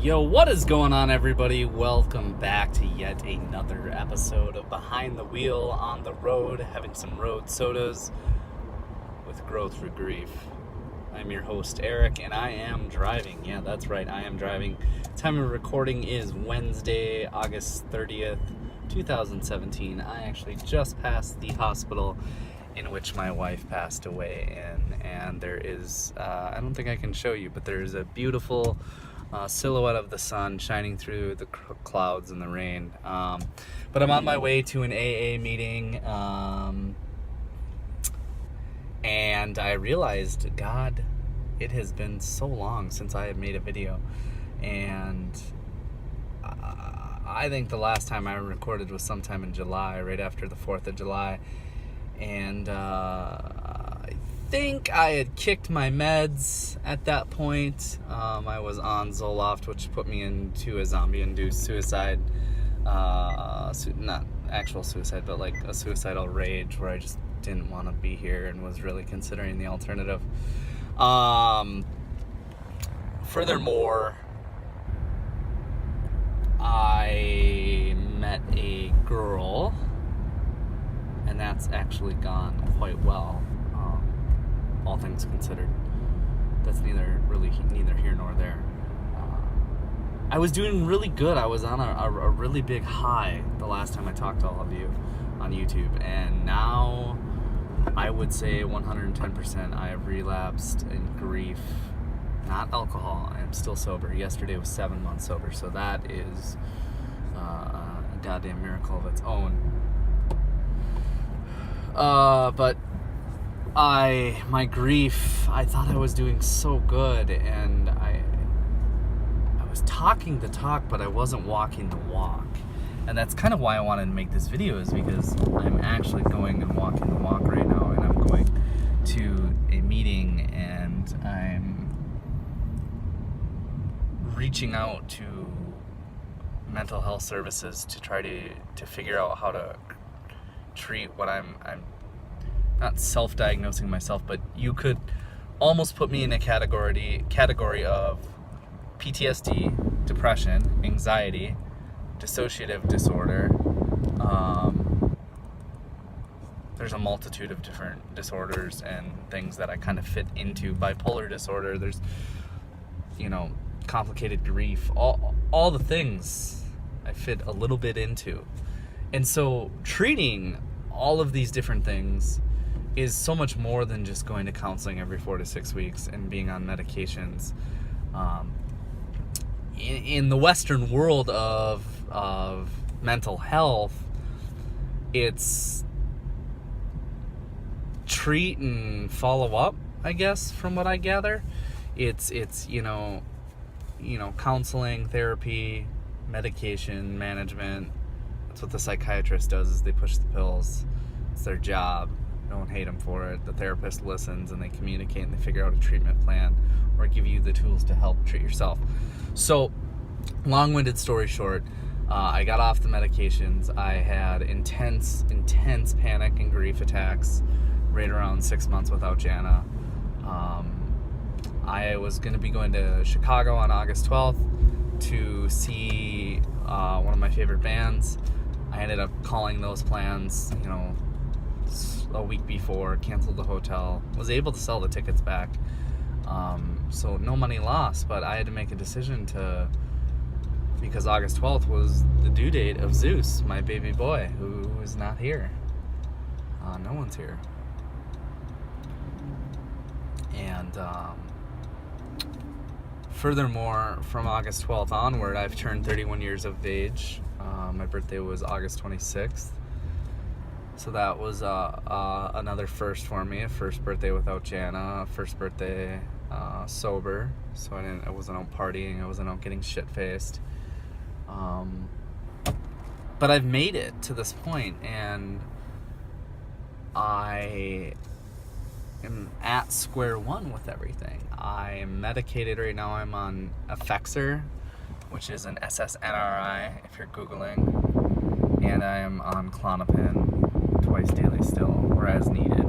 Yo, what is going on, everybody? Welcome back to yet another episode of Behind the Wheel on the Road, having some road sodas with Growth for Grief. I'm your host, Eric, and I am driving. Yeah, that's right, I am driving. Time of recording is Wednesday, August 30th, 2017. I actually just passed the hospital in which my wife passed away in, and there is, I don't think I can show you, but there's a beautiful silhouette of the sun shining through the clouds and the rain. But I'm on my way to an AA meeting, and I realized, God, it has been so long since I have made a video, and I think the last time I recorded was sometime in July, right after the 4th of July, and I think I had kicked my meds at that point. I was on Zoloft, which put me into a zombie-induced suicide, not actual suicide, but like a suicidal rage where I just didn't want to be here and was really considering the alternative. Furthermore, I met a girl, and that's actually gone quite well. All things considered, that's neither here nor there. I was doing really good. I was on a really big high the last time I talked to all of you on YouTube, and now I would say 110% I have relapsed in grief. Not alcohol. I am still sober. Yesterday was 7 months sober, so that is a goddamn miracle of its own. But my grief, I thought I was doing so good, and I was talking the talk, but I wasn't walking the walk. And that's kind of why I wanted to make this video, is because I'm actually going and walking the walk right now, and I'm going to a meeting, and I'm reaching out to mental health services to try to figure out how to treat what I'm not self-diagnosing myself, but you could almost put me in a category of PTSD, depression, anxiety, dissociative disorder. There's a multitude of different disorders and things that I kind of fit into. Bipolar disorder, there's, complicated grief, all the things I fit a little bit into. And so treating all of these different things is so much more than just going to counseling every 4 to 6 weeks and being on medications. In the Western world of mental health, it's treat and follow up, I guess, from what I gather. It's counseling, therapy, medication management. That's what the psychiatrist does, is they push the pills. It's their job. Don't hate them for it. The therapist listens, and they communicate, and they figure out a treatment plan or give you the tools to help treat yourself. So, long-winded story short, I got off the medications. I had intense panic and grief attacks right around 6 months without Jana. I was going to be going to Chicago on August 12th to see one of my favorite bands. I ended up calling those plans, a week before, canceled the hotel, was able to sell the tickets back. So no money lost, but I had to make a decision because August 12th was the due date of Zeus, my baby boy, who is not here. No one's here. And furthermore, from August 12th onward, I've turned 31 years of age. My birthday was August 26th. So that was another first for me, a first birthday without Jana, first birthday sober. So I wasn't out partying, I wasn't out getting shit-faced. But I've made it to this point, and I am at square one with everything. I'm medicated right now. I'm on Effexor, which is an SSNRI if you're Googling, and I am on Klonopin twice daily still, or as needed.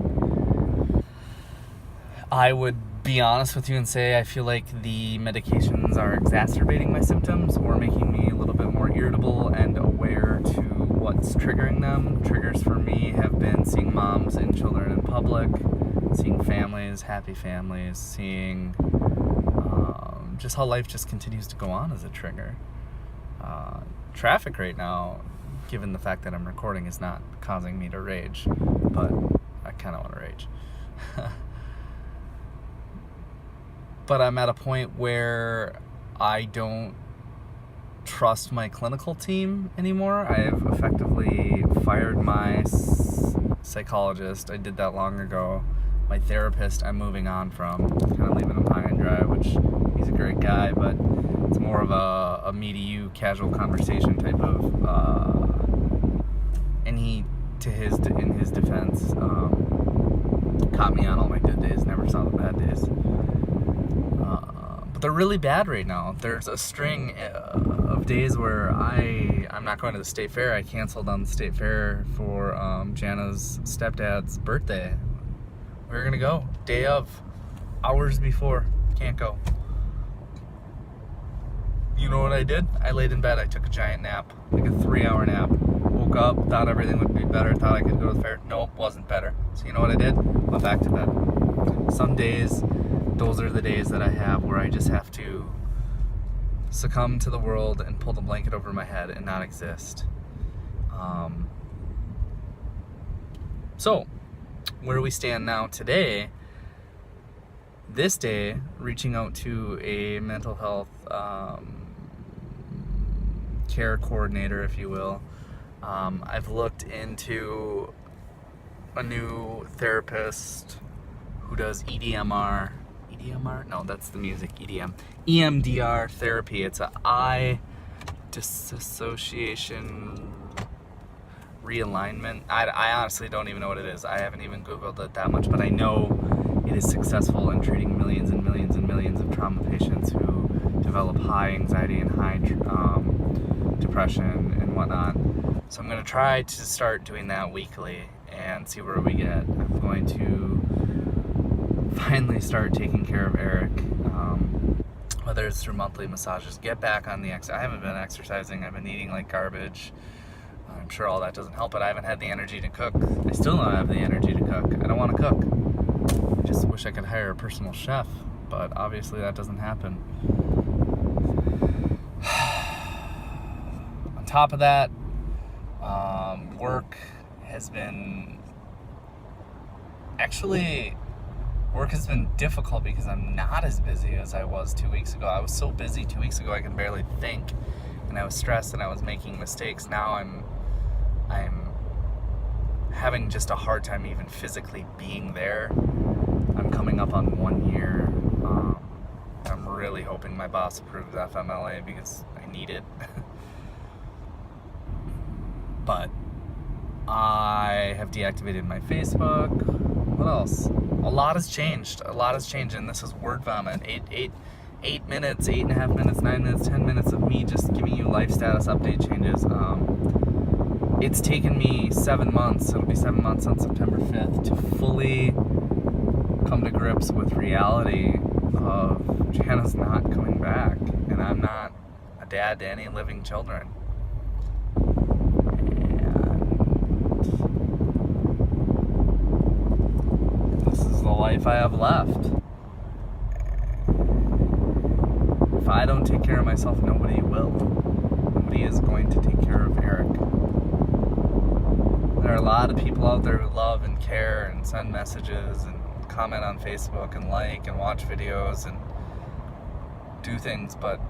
I would be honest with you and say I feel like the medications are exacerbating my symptoms or making me a little bit more irritable and aware to what's triggering them. Triggers for me have been seeing moms and children in public, seeing families, happy families, seeing just how life just continues to go on as a trigger. Traffic right now, given the fact that I'm recording, is not causing me to rage, but I kind of want to rage. But I'm at a point where I don't trust my clinical team anymore. I have effectively fired my psychologist. I did that long ago. My therapist, I'm moving on from, kind of leaving him high and dry, which he's a great guy, but it's more of a me to you casual conversation type of, and he, in his defense, caught me on all my good days, never saw the bad days. But they're really bad right now. There's a string of days where I'm not going to the state fair. I canceled on the state fair for Jana's stepdad's birthday. We were gonna go day of, hours before. Can't go. You know what I did? I laid in bed. I took a giant nap, like a 3-hour nap. Woke up, thought everything would be better, thought I could go to the fair. Nope, wasn't better. So you know what I did? Went back to bed. Some days, those are the days that I have where I just have to succumb to the world and pull the blanket over my head and not exist. So, where we stand now today, this day, reaching out to a mental health care coordinator, if you will. I've looked into a new therapist who does EDMR. EDMR? No, that's the music. EDM. EMDR therapy. It's a eye disassociation realignment. I honestly don't even know what it is. I haven't even Googled it that much, but I know it is successful in treating millions and millions and millions of trauma patients who develop high anxiety and high depression and whatnot. So I'm going to try to start doing that weekly and see where we get. I'm going to finally start taking care of Eric, whether it's through monthly massages, get back on the I haven't been exercising. I've been eating like garbage. I'm sure all that doesn't help, but I haven't had the energy to cook. I still don't have the energy to cook. I don't want to cook. I just wish I could hire a personal chef, but obviously that doesn't happen. On top of that, work has been difficult because I'm not as busy as I was 2 weeks ago. I was so busy 2 weeks ago I could barely think, and I was stressed and I was making mistakes. Now I'm having just a hard time even physically being there. I'm coming up on 1 year. I'm really hoping my boss approves FMLA because I need it. But I have deactivated my Facebook. What else? A lot has changed. And this is word vomit. 8 minutes, 8.5 minutes, 9 minutes, 10 minutes of me just giving you life status update changes. It's taken me 7 months. It'll be 7 months on September 5th to fully come to grips with reality of Jana's not coming back, and I'm not a dad to any living children. The life I have left. If I don't take care of myself, nobody will. Nobody is going to take care of Eric. There are a lot of people out there who love and care and send messages and comment on Facebook and like and watch videos and do things, but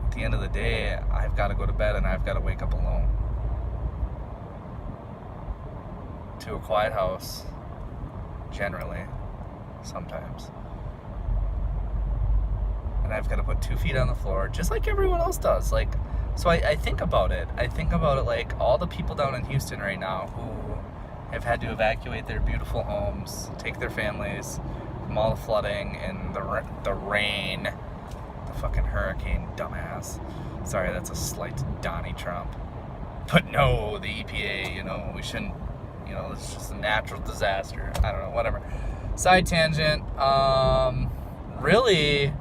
at the end of the day, I've got to go to bed and I've got to wake up alone. To a quiet house, generally. Sometimes. And I've got to put 2 feet on the floor, just like everyone else does. Like, so I think about it. I think about it like all the people down in Houston right now who have had to evacuate their beautiful homes, take their families from all the flooding and the rain, the fucking hurricane, dumbass. Sorry, that's a slight to Donnie Trump. But no, the EPA, we shouldn't, it's just a natural disaster. I don't know, whatever. Side tangent, really,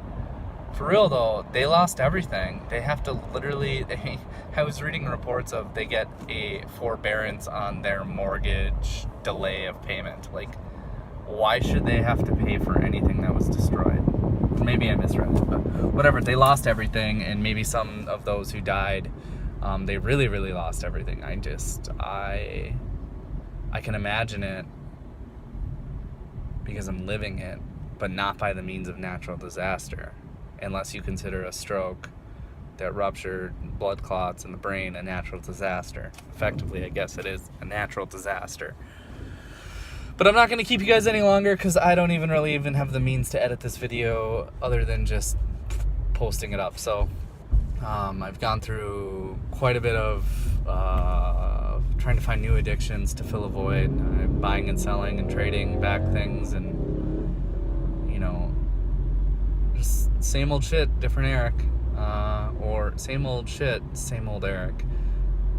for real though, they lost everything. They have to literally, I was reading reports of they get a forbearance on their mortgage delay of payment. Like, why should they have to pay for anything that was destroyed? Maybe I misread it, but whatever. They lost everything, and maybe some of those who died, they really, really lost everything. I can imagine it because I'm living it, but not by the means of natural disaster, unless you consider a stroke that ruptured blood clots in the brain a natural disaster. Effectively, I guess it is a natural disaster. But I'm not going to keep you guys any longer because I don't even have the means to edit this video other than just posting it up. So I've gone through quite a bit of trying to find new addictions to fill a void. I'm buying and selling and trading back things, and just same old shit, different Eric, or same old shit, same old Eric.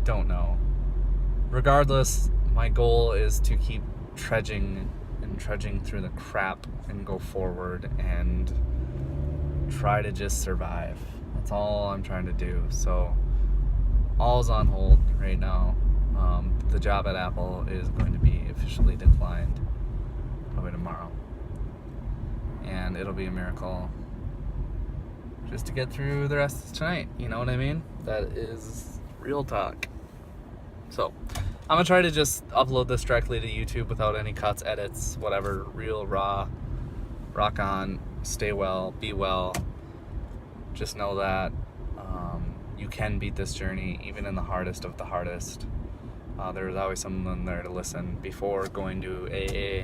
Don't know. Regardless, my goal is to keep trudging through the crap and go forward and try to just survive. That's all I'm trying to do. So all's on hold right now. The job at Apple is going to be officially declined probably tomorrow, and it'll be a miracle just to get through the rest of tonight. You know what I mean? That is real talk. So I'm gonna try to just upload this directly to YouTube without any cuts, edits, whatever. Real, raw, rock on, stay well, be well. Just know that you can beat this journey, even in the hardest of the hardest. There's always someone there to listen. Before going to AA,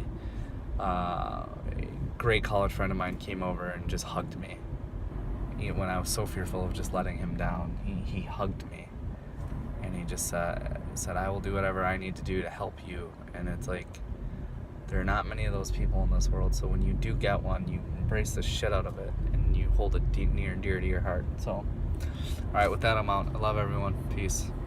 a great college friend of mine came over and just hugged me. When I was so fearful of just letting him down, he hugged me. And he just said, I will do whatever I need to do to help you. And it's like, there are not many of those people in this world. So when you do get one, you embrace the shit out of it and you hold it near and dear to your heart. So, all right, with that, I'm out. I love everyone. Peace.